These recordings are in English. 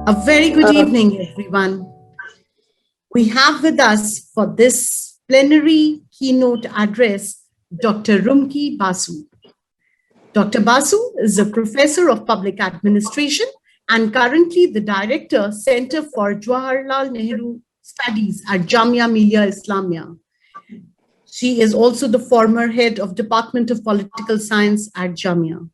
A very good Uh, evening, everyone. We have with us for this plenary keynote address Dr. Rumki Basu. Dr. Basu is a professor of public administration and currently the director, Center for Jawaharlal Nehru Studies at Jamia Millia Islamia. She is also the former head of Department of Political Science at Jamia.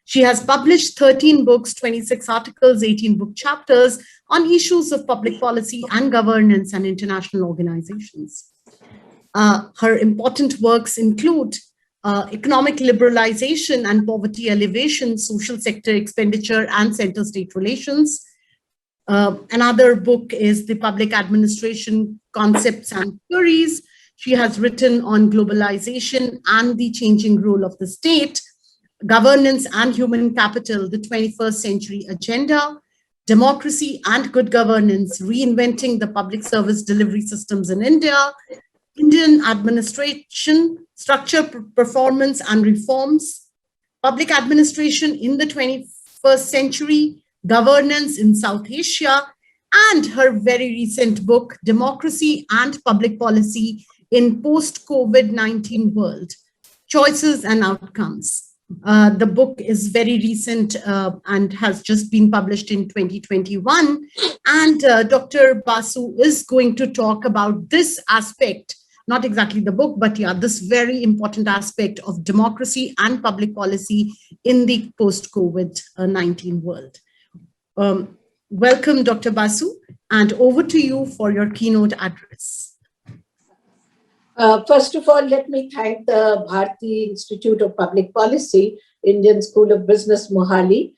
She has published 13 books, 26 articles, 18 book chapters on issues of public policy and governance and international organizations. Her important works include economic liberalization and poverty elevation, social sector expenditure, and center-state relations. Another book is The Public Administration Concepts and Theories. She has written on globalization and the changing role of the state, governance and human capital, the 21st century agenda, democracy and good governance, reinventing the public service delivery systems in India, Indian administration, structure, performance and reforms, public administration in the 21st century, governance in South Asia, and her very recent book, Democracy and Public Policy in Post-COVID-19 World, Choices and Outcomes. The book is very recent and has just been published in 2021. And Dr. Basu is going to talk about this aspect, not exactly the book, but yeah, this very important aspect of democracy and public policy in the post-COVID-19 world. Welcome, Dr. Basu, and over to you for your keynote address. First of all, let me thank the Bharati Institute of Public Policy, Indian School of Business, Mohali,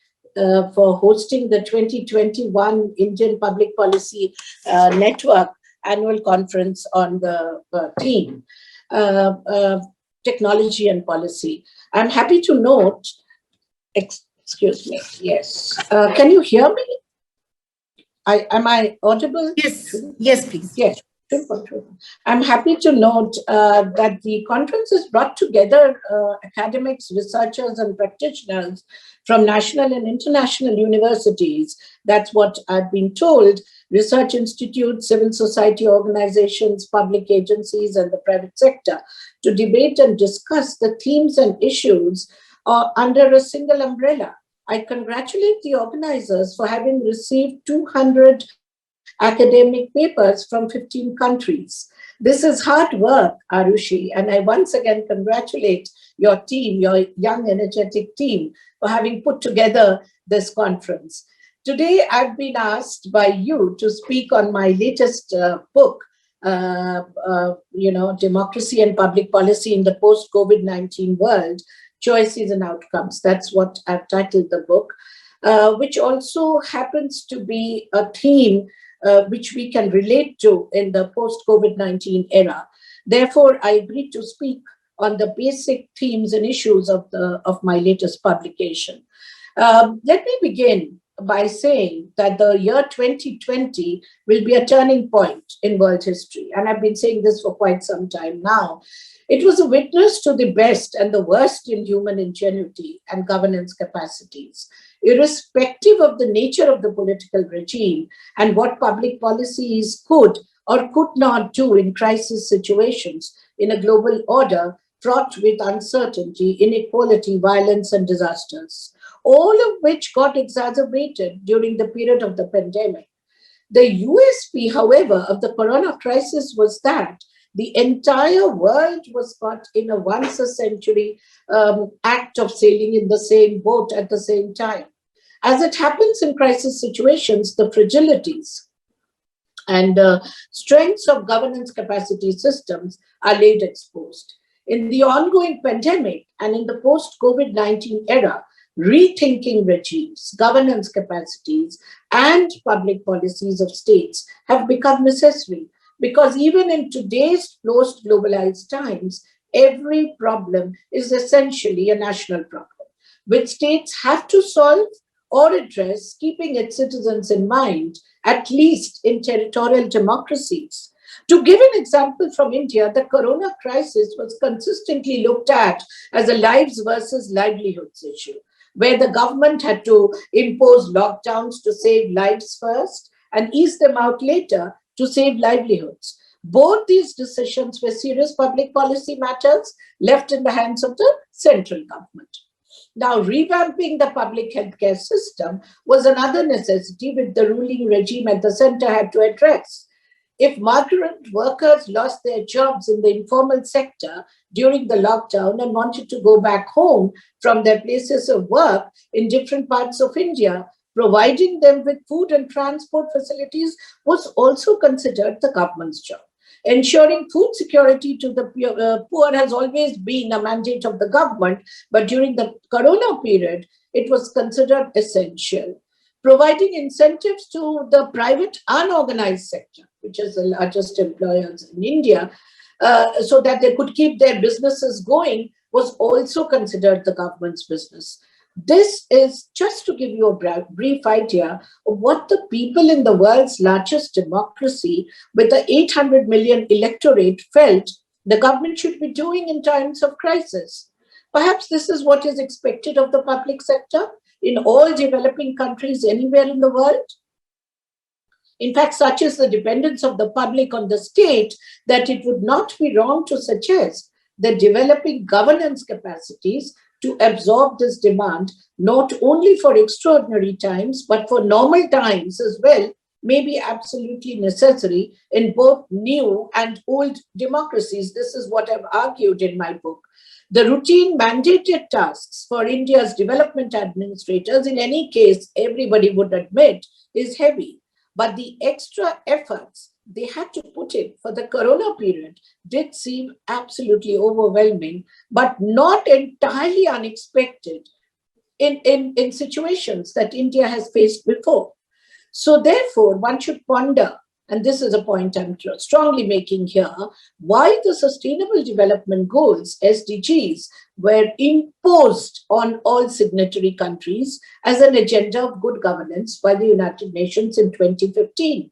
for hosting the 2021 Indian Public Policy Network annual conference on the theme, technology and policy. I'm happy to note, excuse me, yes. Can you hear me? Am I audible? Yes, please. Yes. I'm happy to note that the conference has brought together academics, researchers, and practitioners from national and international universities. That's what I've been told. Research institutes, civil society organizations, public agencies, and the private sector to debate and discuss the themes and issues under a single umbrella. I congratulate the organizers for having received 200 academic papers from 15 countries. This is hard work, Arushi, and I once again congratulate your team, your young, energetic team, for having put together this conference. Today, I've been asked by you to speak on my latest book, Democracy and Public Policy in the Post-COVID-19 World, Choices and Outcomes. That's what I've titled the book, which also happens to be a theme which we can relate to in the post-COVID-19 era. Therefore, I agreed to speak on the basic themes and issues of my latest publication. Let me begin by saying that the year 2020 will be a turning point in world history. And I've been saying this for quite some time now. It was a witness to the best and the worst in human ingenuity and governance capacities, irrespective of the nature of the political regime and what public policies could or could not do in crisis situations in a global order fraught with uncertainty, inequality, violence, and disasters, all of which got exacerbated during the period of the pandemic. The USP, however, of the corona crisis was that the entire world was caught in a once a century act of sailing in the same boat at the same time. As it happens in crisis situations, the fragilities and strengths of governance capacity systems are laid exposed. In the ongoing pandemic and in the post-COVID-19 era, rethinking regimes, governance capacities, and public policies of states have become necessary because even in today's post-globalized times, every problem is essentially a national problem, which states have to solve or address, keeping its citizens in mind, at least in territorial democracies. To give an example from India, the corona crisis was consistently looked at as a lives versus livelihoods issue, where the government had to impose lockdowns to save lives first and ease them out later to save livelihoods. Both these decisions were serious public policy matters left in the hands of the central government. Now, revamping the public healthcare system was another necessity which the ruling regime at the center had to address. If migrant workers lost their jobs in the informal sector during the lockdown and wanted to go back home from their places of work in different parts of India, providing them with food and transport facilities was also considered the government's job. Ensuring food security to the poor has always been a mandate of the government, but during the corona period, it was considered essential. Providing incentives to the private unorganized sector, which is the largest employers in India, so that they could keep their businesses going, was also considered the government's business. This is just to give you a brief idea of what the people in the world's largest democracy, with the 800 million electorate, felt the government should be doing in times of crisis. Perhaps this is what is expected of the public sector in all developing countries anywhere in the world. In fact, such is the dependence of the public on the state that it would not be wrong to suggest that developing governance capacities to absorb this demand, not only for extraordinary times, but for normal times as well, may be absolutely necessary in both new and old democracies. This is what I've argued in my book. The routine mandated tasks for India's development administrators, in any case, everybody would admit, is heavy. But the extra efforts they had to put in for the corona period did seem absolutely overwhelming, but not entirely unexpected in situations that India has faced before. So therefore, one should ponder, and this is a point I'm strongly making here, why the Sustainable Development Goals, SDGs, were imposed on all signatory countries as an agenda of good governance by the United Nations in 2015.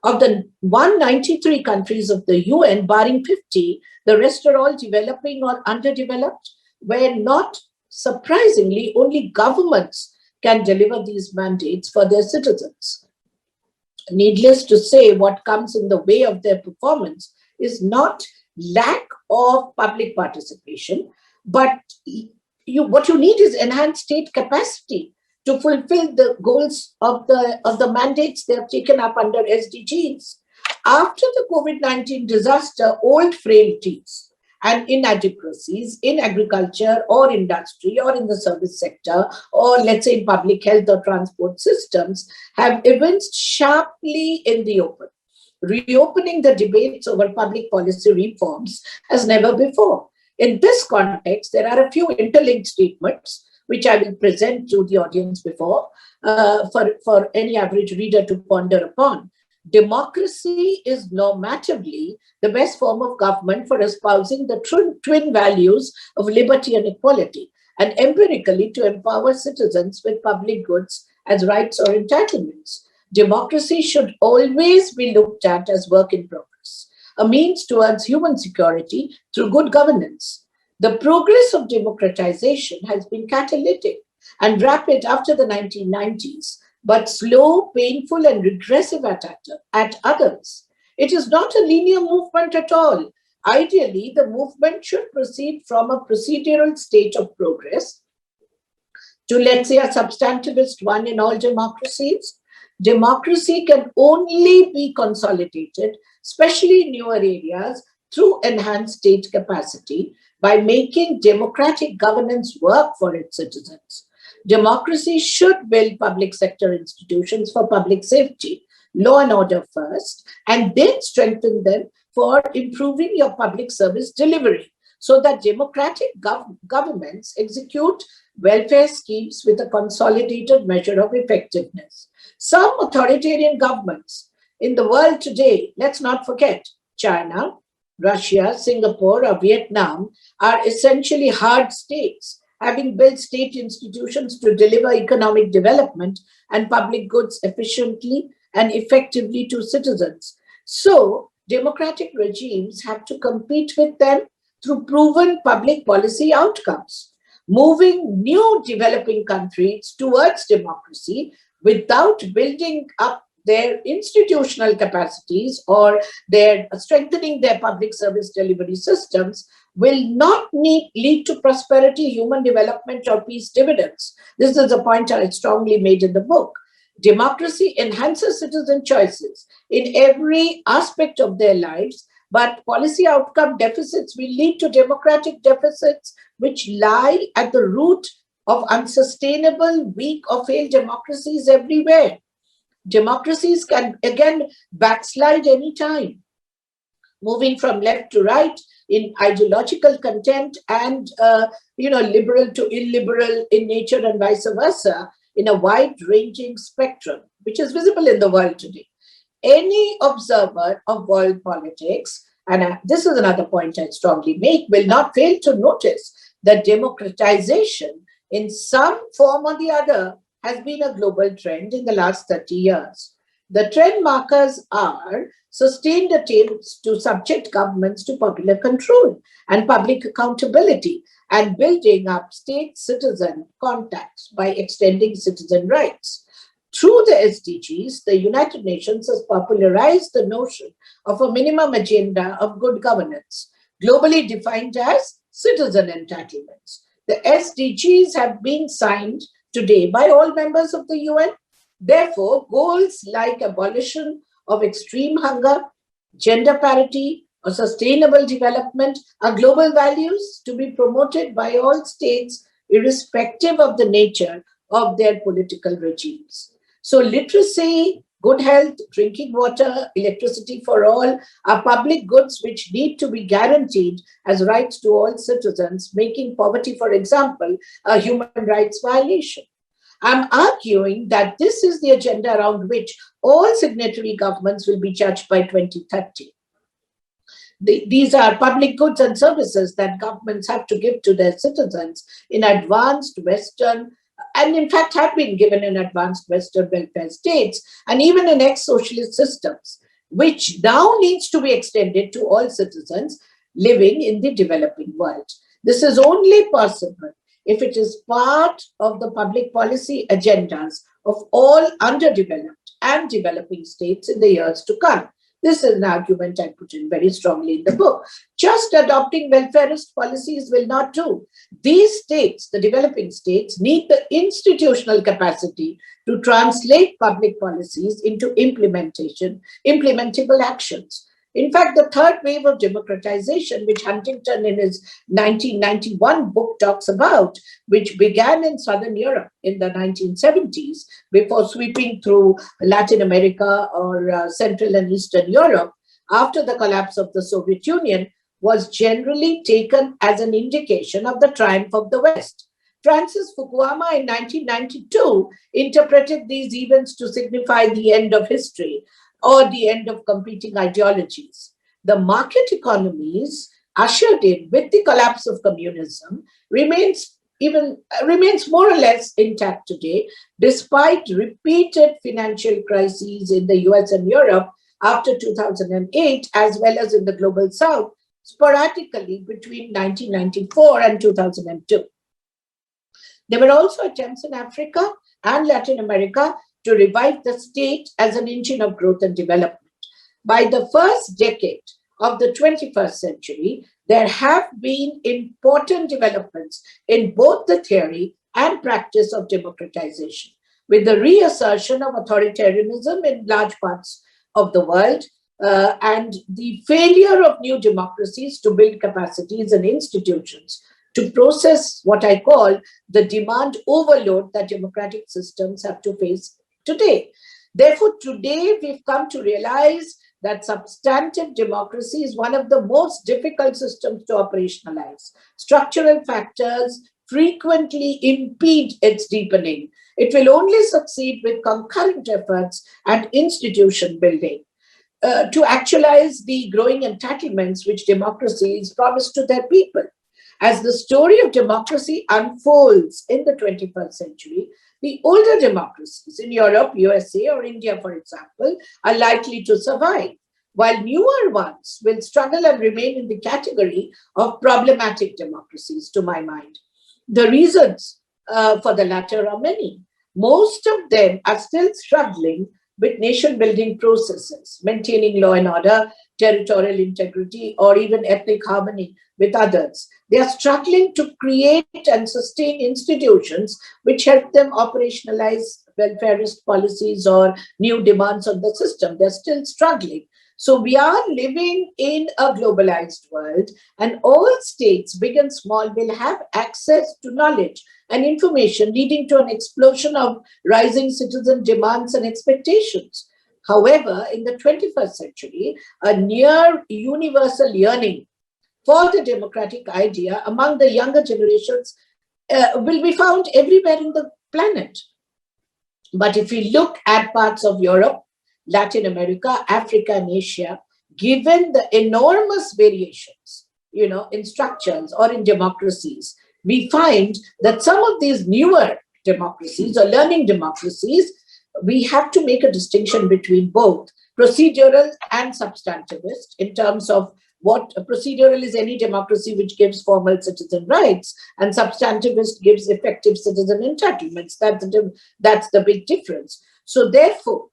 Of the 193 countries of the UN, barring 50, the rest are all developing or underdeveloped, where not surprisingly, only governments can deliver these mandates for their citizens. Needless to say, what comes in the way of their performance is not lack of public participation, but what you need is enhanced state capacity to fulfill the goals of the mandates they have taken up under SDGs. After the COVID-19 disaster, old frailties and inadequacies in agriculture or industry or in the service sector, or let's say in public health or transport systems, have evinced sharply in the open, reopening the debates over public policy reforms as never before. In this context, there are a few interlinked statements which I will present to the audience before for any average reader to ponder upon. Democracy is normatively the best form of government for espousing the twin values of liberty and equality, and empirically to empower citizens with public goods as rights or entitlements. Democracy should always be looked at as work in progress, a means towards human security through good governance. The progress of democratization has been catalytic and rapid after the 1990s, but slow, painful, and regressive at others. It is not a linear movement at all. Ideally, the movement should proceed from a procedural state of progress to, let's say, a substantivist one in all democracies. Democracy can only be consolidated, especially in newer areas, through enhanced state capacity by making democratic governance work for its citizens. Democracy should build public sector institutions for public safety, law and order first, and then strengthen them for improving your public service delivery so that democratic governments execute welfare schemes with a consolidated measure of effectiveness. Some authoritarian governments in the world today, let's not forget China, Russia, Singapore, or Vietnam, are essentially hard states, having built state institutions to deliver economic development and public goods efficiently and effectively to citizens. So, democratic regimes have to compete with them through proven public policy outcomes. moving new developing countries towards democracy without building up their institutional capacities or their strengthening their public service delivery systems will not lead to prosperity, human development, or peace dividends. This is a point I strongly made in the book. Democracy enhances citizen choices in every aspect of their lives, but policy outcome deficits will lead to democratic deficits, which lie at the root of unsustainable, weak, or failed democracies everywhere. Democracies can again backslide anytime, moving from left to right in ideological content and liberal to illiberal in nature and vice versa in a wide-ranging spectrum, which is visible in the world today. Any observer of world politics, and this is another point I strongly make, will not fail to notice that democratization in some form or the other has been a global trend in the last 30 years. The trend markers are sustained attempts to subject governments to popular control and public accountability, and building up state-citizen contacts by extending citizen rights. Through the SDGs, the United Nations has popularized the notion of a minimum agenda of good governance, globally defined as citizen entitlements. The SDGs have been signed today by all members of the UN. Therefore, goals like abolition of extreme hunger, gender parity, or sustainable development are global values to be promoted by all states, irrespective of the nature of their political regimes. So literacy, good health, drinking water, electricity for all are public goods which need to be guaranteed as rights to all citizens, making poverty, for example, a human rights violation. I'm arguing that this is the agenda around which all signatory governments will be judged by 2030. These are public goods and services that governments have to give to their citizens in advanced Western, and in fact have been given in advanced Western welfare states, and even in ex-socialist systems, which now needs to be extended to all citizens living in the developing world. This is only possible if it is part of the public policy agendas of all underdeveloped and developing states in the years to come. This is an argument I put in very strongly in the book. Just adopting welfarist policies will not do. These states, the developing states, need the institutional capacity to translate public policies into implementable actions. In fact, the third wave of democratization, which Huntington in his 1991 book talks about, which began in Southern Europe in the 1970s, before sweeping through Latin America or Central and Eastern Europe, after the collapse of the Soviet Union, was generally taken as an indication of the triumph of the West. Francis Fukuyama in 1992 interpreted these events to signify the end of history, or the end of competing ideologies. The market economies ushered in with the collapse of communism remains more or less intact today, despite repeated financial crises in the US and Europe after 2008, as well as in the global South, sporadically between 1994 and 2002. There were also attempts in Africa and Latin America to revive the state as an engine of growth and development. By the first decade of the 21st century, there have been important developments in both the theory and practice of democratization, with the reassertion of authoritarianism in large parts of the world and the failure of new democracies to build capacities and institutions to process what I call the demand overload that democratic systems have to face today. Therefore, today we've come to realize that substantive democracy is one of the most difficult systems to operationalize. Structural factors frequently impede its deepening. It will only succeed with concurrent efforts and institution building to actualize the growing entitlements which democracies promise to their people. As the story of democracy unfolds in the 21st century, the older democracies in Europe, USA, or India, for example, are likely to survive, while newer ones will struggle and remain in the category of problematic democracies, to my mind. The reasons for the latter are many. Most of them are still struggling with nation building processes, maintaining law and order, territorial integrity, or even ethnic harmony with others. They are struggling to create and sustain institutions which help them operationalize welfarist policies or new demands on the system. They're still struggling. So we are living in a globalized world, and all states, big and small, will have access to knowledge and information, leading to an explosion of rising citizen demands and expectations. However, in the 21st century, a near universal yearning for the democratic idea among the younger generations will be found everywhere in the planet. But if we look at parts of Europe, Latin America, Africa, and Asia, given the enormous variations, in structures or in democracies, we find that some of these newer democracies or learning democracies, we have to make a distinction between both procedural and substantivist in terms of what a procedural is any democracy which gives formal citizen rights, and substantivist gives effective citizen entitlements. That's the big difference. So therefore,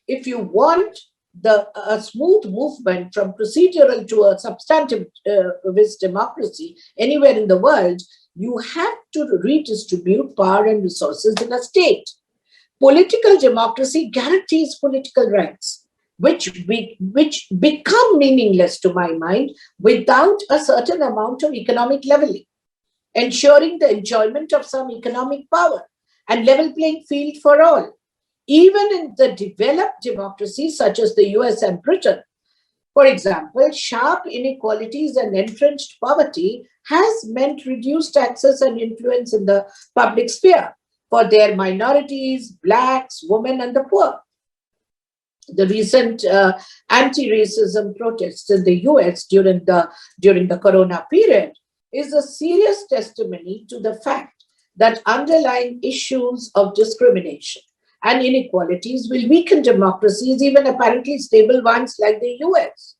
if you want a smooth movement from procedural to a substantivist democracy anywhere in the world, you have to redistribute power and resources in a state. Political democracy guarantees political rights, which become meaningless to my mind without a certain amount of economic leveling, ensuring the enjoyment of some economic power and level playing field for all. Even in the developed democracies such as the US and Britain, for example, sharp inequalities and entrenched poverty has meant reduced access and influence in the public sphere for their minorities, blacks, women, and the poor. The recent anti-racism protests in the US during the Corona period is a serious testimony to the fact that underlying issues of discrimination and inequalities will weaken democracies, even apparently stable ones like the US.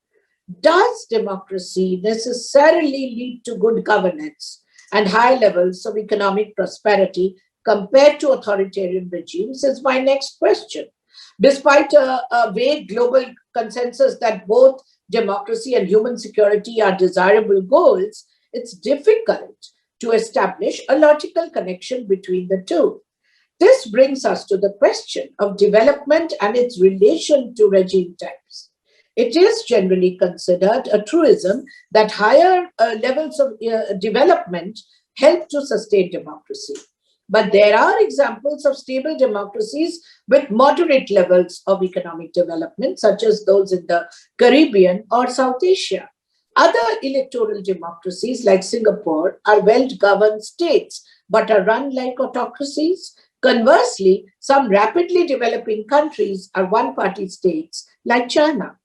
Does democracy necessarily lead to good governance and high levels of economic prosperity compared to authoritarian regimes is my next question. Despite a vague global consensus that both democracy and human security are desirable goals, it's difficult to establish a logical connection between the two. This brings us to the question of development and its relation to regime types. It is generally considered a truism that higher levels of development help to sustain democracy. But there are examples of stable democracies with moderate levels of economic development, such as those in the Caribbean or South Asia. Other electoral democracies, like Singapore, are well-governed states, but are run like autocracies. Conversely, some rapidly developing countries are one-party states, like China.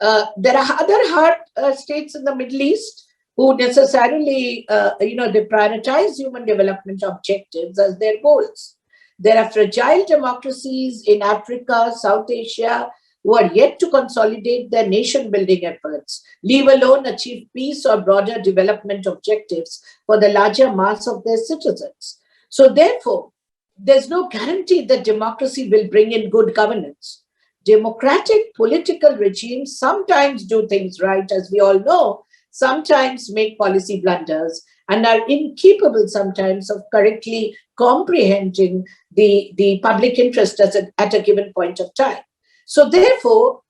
There are other hard states in the Middle East who necessarily, they prioritize human development objectives as their goals. There are fragile democracies in Africa, South Asia, who are yet to consolidate their nation-building efforts, leave alone achieve peace or broader development objectives for the larger mass of their citizens. So therefore, there's no guarantee that democracy will bring in good governance. Democratic political regimes sometimes do things right, as we all know, sometimes make policy blunders, and are incapable sometimes of correctly comprehending the public interest at a given point of time. So therefore,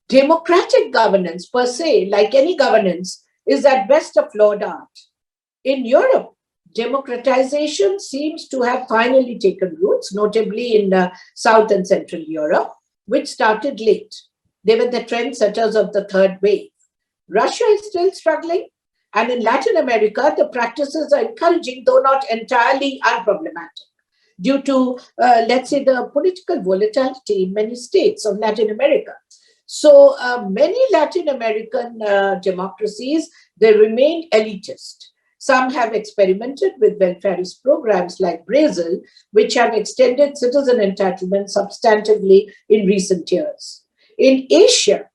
democratic governance per se, like any governance, is at best a flawed art. In Europe, democratization seems to have finally taken roots, notably in South and Central Europe, which started late. They were the trendsetters of the third wave. Russia is still struggling, and in Latin America, the practices are encouraging, though not entirely unproblematic, due to, let's say, the political volatility in many states of Latin America. So many Latin American democracies, they remain elitist. Some have experimented with welfarist programs like Brazil, which have extended citizen entitlement substantively in recent years. In Asia,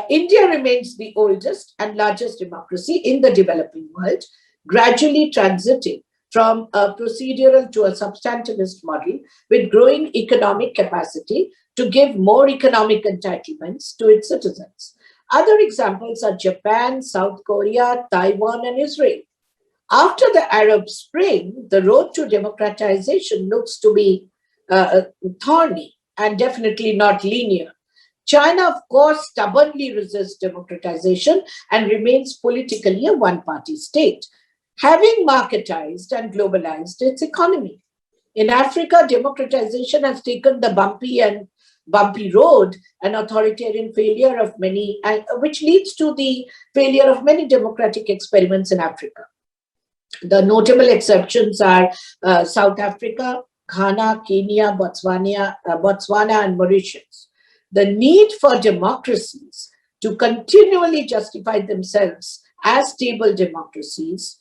India remains the oldest and largest democracy in the developing world. gradually transiting from a procedural to a substantivist model with growing economic capacity to give more economic entitlements to its citizens. Other examples are Japan, South Korea, Taiwan, and Israel. After the Arab Spring, the road to democratization looks to be thorny and definitely not linear. China, of course, stubbornly resists democratization and remains politically a one-party state, having marketized and globalized its economy. In Africa, democratization has taken the bumpy road, an authoritarian failure of many, which leads to the failure of many democratic experiments in Africa. The notable exceptions are South Africa, Ghana, Kenya, Botswana, and Mauritius. The need for democracies to continually justify themselves as stable democracies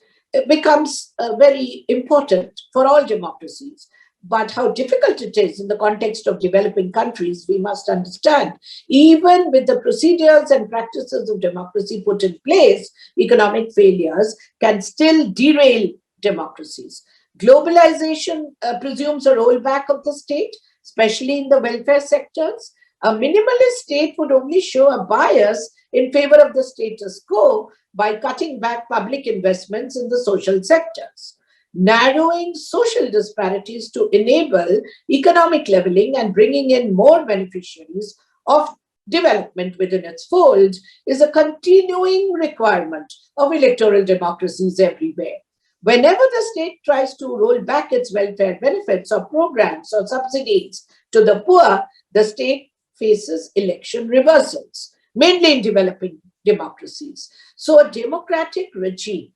becomes very important for all democracies. But how difficult it is in the context of developing countries, we must understand. Even with the procedures and practices of democracy put in place, economic failures can still derail democracies. Globalization presumes a rollback of the state, especially in the welfare sectors. A minimalist state would only show a bias in favor of the status quo by cutting back public investments in the social sectors, narrowing social disparities to enable economic leveling and bringing in more beneficiaries of development within its fold is a continuing requirement of electoral democracies everywhere. Whenever the state tries to roll back its welfare benefits or programs or subsidies to the poor, the state faces election reversals, mainly in developing democracies. So a democratic regime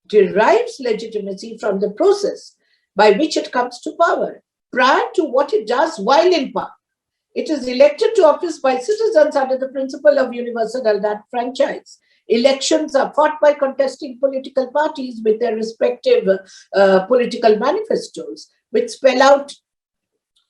derives legitimacy from the process by which it comes to power, prior to what it does while in power. It is elected to office by citizens under the principle of universal franchise. Elections are fought by contesting political parties with their respective political manifestos, which spell out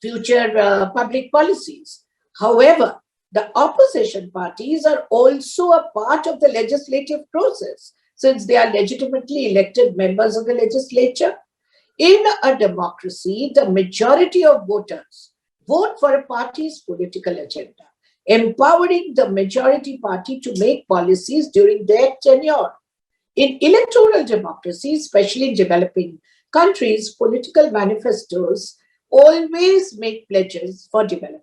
future public policies. However, the opposition parties are also a part of the legislative process, since they are legitimately elected members of the legislature. In a democracy, the majority of voters vote for a party's political agenda, empowering the majority party to make policies during their tenure. In electoral democracy, especially in developing countries, political manifestos always make pledges for development.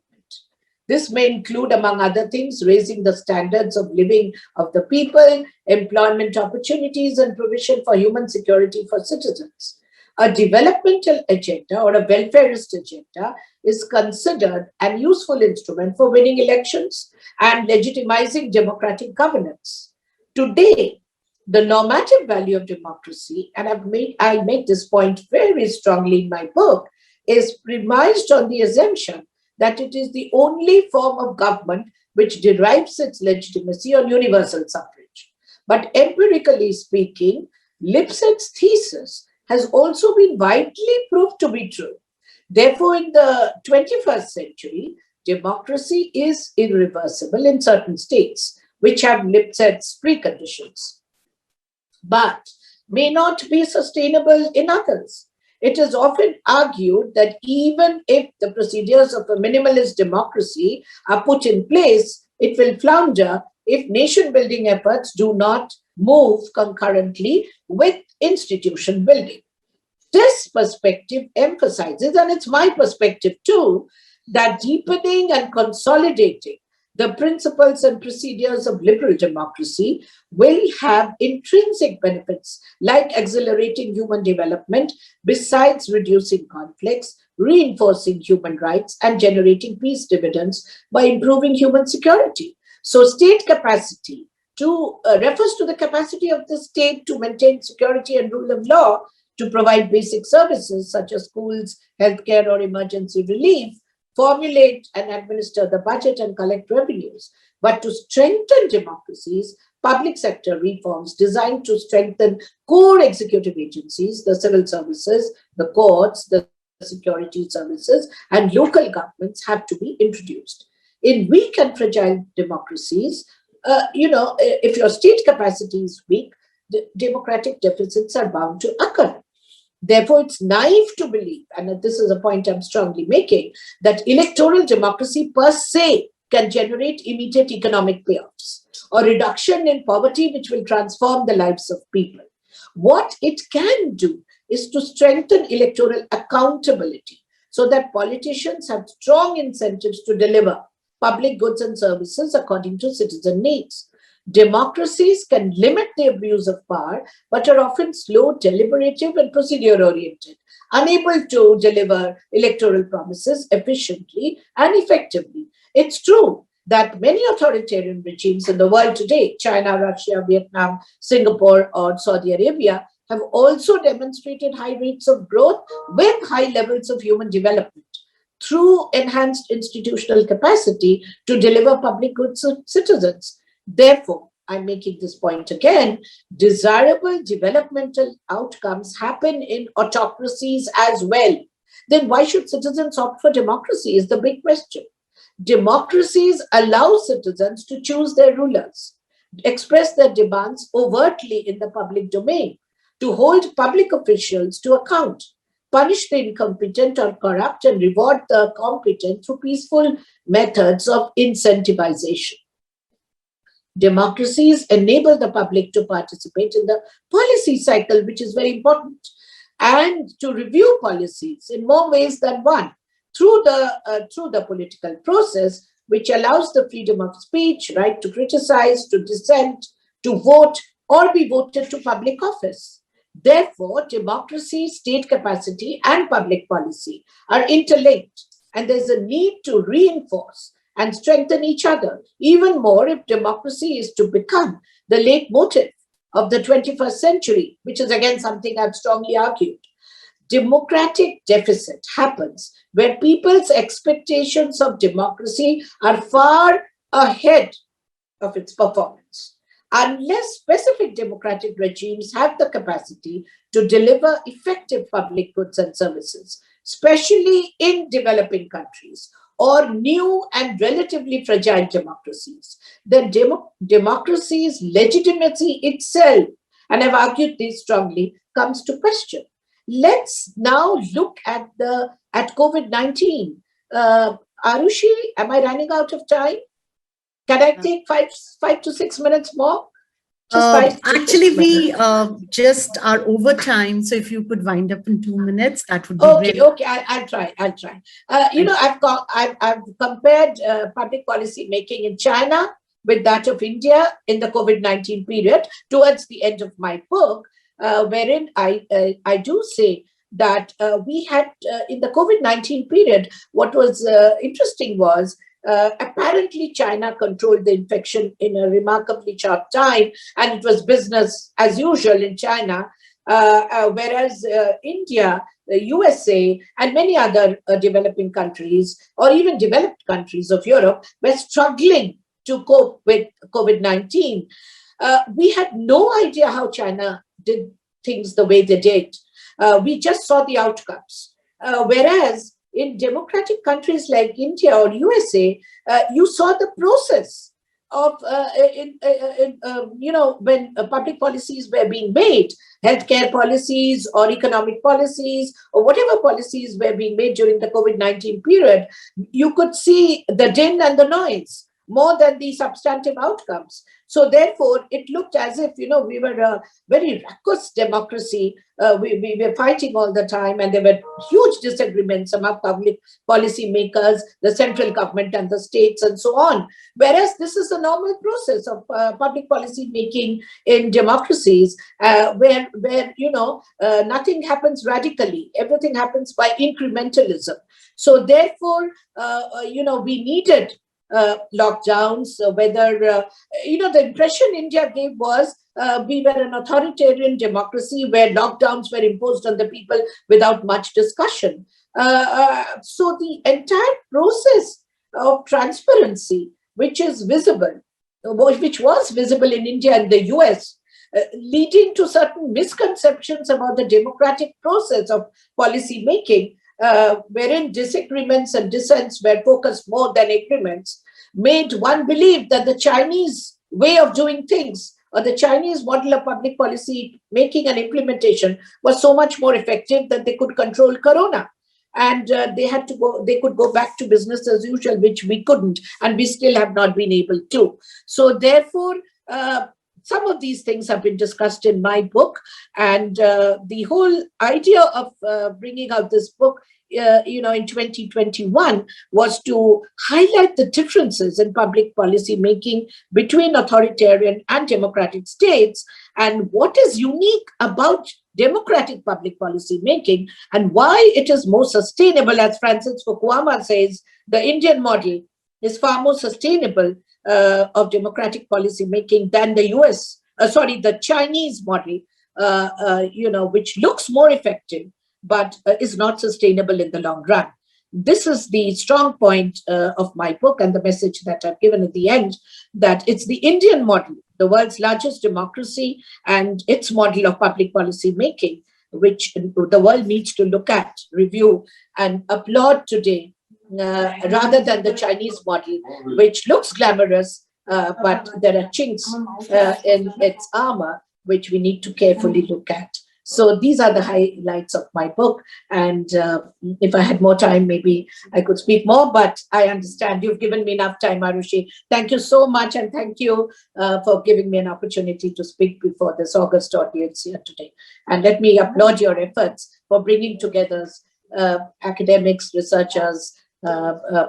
This may include, among other things, raising the standards of living of the people, employment opportunities, and provision for human security for citizens. A developmental agenda or a welfareist agenda is considered an useful instrument for winning elections and legitimizing democratic governance. Today, the normative value of democracy, and I make this point very strongly in my book, is premised on the assumption that it is the only form of government which derives its legitimacy on universal suffrage. But empirically speaking, Lipset's thesis has also been widely proved to be true. Therefore, in the 21st century, democracy is irreversible in certain states, which have Lipset's preconditions, but may not be sustainable in others. It is often argued that even if the procedures of a minimalist democracy are put in place, it will flounder if nation-building efforts do not move concurrently with institution building. This perspective emphasizes, and it's my perspective too, that deepening and consolidating the principles and procedures of liberal democracy will have intrinsic benefits like accelerating human development, besides reducing conflicts, reinforcing human rights, and generating peace dividends by improving human security. So state capacity refers to the capacity of the state to maintain security and rule of law, to provide basic services such as schools, healthcare, or emergency relief, formulate and administer the budget and collect revenues. But to strengthen democracies, public sector reforms designed to strengthen core executive agencies, the civil services, the courts, the security services, and local governments have to be introduced. In weak and fragile democracies, if your state capacity is weak, democratic deficits are bound to occur. Therefore, it's naive to believe, and this is a point I'm strongly making, that electoral democracy per se can generate immediate economic payoffs or reduction in poverty, which will transform the lives of people. What it can do is to strengthen electoral accountability so that politicians have strong incentives to deliver public goods and services according to citizen needs. Democracies can limit the abuse of power, but are often slow, deliberative, and procedure oriented, unable to deliver electoral promises efficiently and effectively. It's true that many authoritarian regimes in the world today, China, Russia, Vietnam, Singapore, or Saudi Arabia, have also demonstrated high rates of growth with high levels of human development through enhanced institutional capacity to deliver public goods to citizens. Therefore, I'm making this point again, desirable developmental outcomes happen in autocracies as well. Then why should citizens opt for democracy is the big question. Democracies allow citizens to choose their rulers, express their demands overtly in the public domain, to hold public officials to account, punish the incompetent or corrupt, and reward the competent through peaceful methods of incentivization. Democracies enable the public to participate in the policy cycle, which is very important, and to review policies in more ways than one through the political process, which allows the freedom of speech, right to criticize, to dissent, to vote, or be voted to public office. Therefore, democracy, state capacity, and public policy are interlinked, and there's a need to reinforce and strengthen each other, even more if democracy is to become the leitmotif of the 21st century, which is again something I've strongly argued. Democratic deficit happens where people's expectations of democracy are far ahead of its performance. Unless specific democratic regimes have the capacity to deliver effective public goods and services, especially in developing countries or new and relatively fragile democracies, then democracy's legitimacy itself, and I've argued this strongly, comes to question. Let's now look at COVID-19. Arushi, am I running out of time? Can I take 5 to 6 minutes more? Actually, we just are over time. So if you could wind up in 2 minutes, that would be great. Okay. I'll try. I've compared public policy making in China with that of India in the COVID-19 period towards the end of my book, wherein I do say that we had in the COVID-19 period, what was interesting was apparently China controlled the infection in a remarkably short time, and it was business as usual in China, whereas India, the USA, and many other developing countries, or even developed countries of Europe, were struggling to cope with COVID-19. We had no idea how China did things the way they did. We just saw the outcomes. Whereas in democratic countries like India or USA, you saw the process of, when public policies were being made, healthcare policies or economic policies or whatever policies were being made during the COVID-19 period, you could see the din and the noise more than the substantive outcomes. So therefore, it looked as if, we were a very raucous democracy. We were fighting all the time, and there were huge disagreements among public policy makers, the central government and the states and so on. Whereas this is a normal process of public policy making in democracies where nothing happens radically. Everything happens by incrementalism. So therefore, we needed lockdowns, whether, the impression India gave was we were an authoritarian democracy where lockdowns were imposed on the people without much discussion. So the entire process of transparency, which is visible, which was visible in India and the US, leading to certain misconceptions about the democratic process of policy making, wherein disagreements and dissents were focused more than agreements, made one believe that the Chinese way of doing things or the Chinese model of public policy making and implementation was so much more effective that they could control corona. And they could go back to business as usual, which we couldn't, and we still have not been able to. So therefore, some of these things have been discussed in my book, and the whole idea of bringing out this book in 2021 was to highlight the differences in public policy making between authoritarian and democratic states, and what is unique about democratic public policy making and why it is more sustainable. As Francis Fukuyama says, the Indian model is far more sustainable of democratic policy making than the Chinese model, which looks more effective, but is not sustainable in the long run. This is the strong point of my book, and the message that I've given at the end, that it's the Indian model, the world's largest democracy, and its model of public policy making, which the world needs to look at, review, and applaud today, rather than the Chinese model, which looks glamorous, but there are chinks in its armor, which we need to carefully look at. So these are the highlights of my book. And if I had more time, maybe I could speak more, but I understand you've given me enough time, Arushi. Thank you so much. And thank you for giving me an opportunity to speak before this august audience here today. And let me applaud your efforts for bringing together academics, researchers,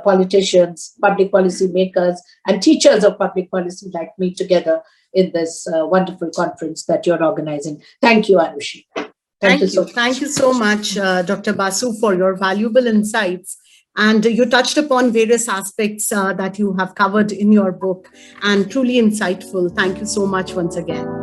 politicians, public policy makers, and teachers of public policy like me together in this wonderful conference that you're organizing. Thank you, Arushi. Thank you. Thank you so much, Dr. Basu, for your valuable insights. And you touched upon various aspects that you have covered in your book, and truly insightful. Thank you so much once again.